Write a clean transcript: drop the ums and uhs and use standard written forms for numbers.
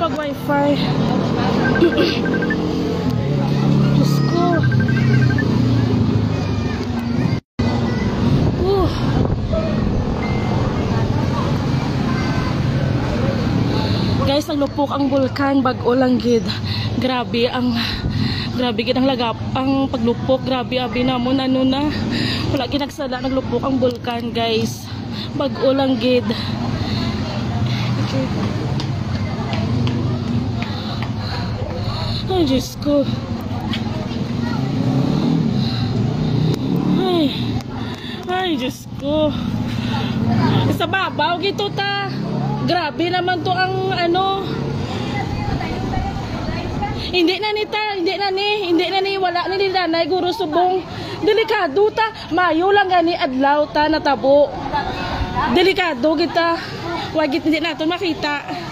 mag-wifi. Diyos ko. Guys, naglupok ang bulkan, bag-o lang gid. Grabe gid ang lagap, ang paglupok, grabe abi namon ano na. Wala ginagsala, naglupok ang bulkan, guys. Bag-o lang gid. Ay, Diyos ko. Ay, Diyos ko. Sa babaw gito ta. Grabe naman to ang ano. Hindi na ni wala ni nanay guro subong. Delikado ta. Mayo lang gani adlaw ta natabo. Delikado kita. Wagit hindi nato makita.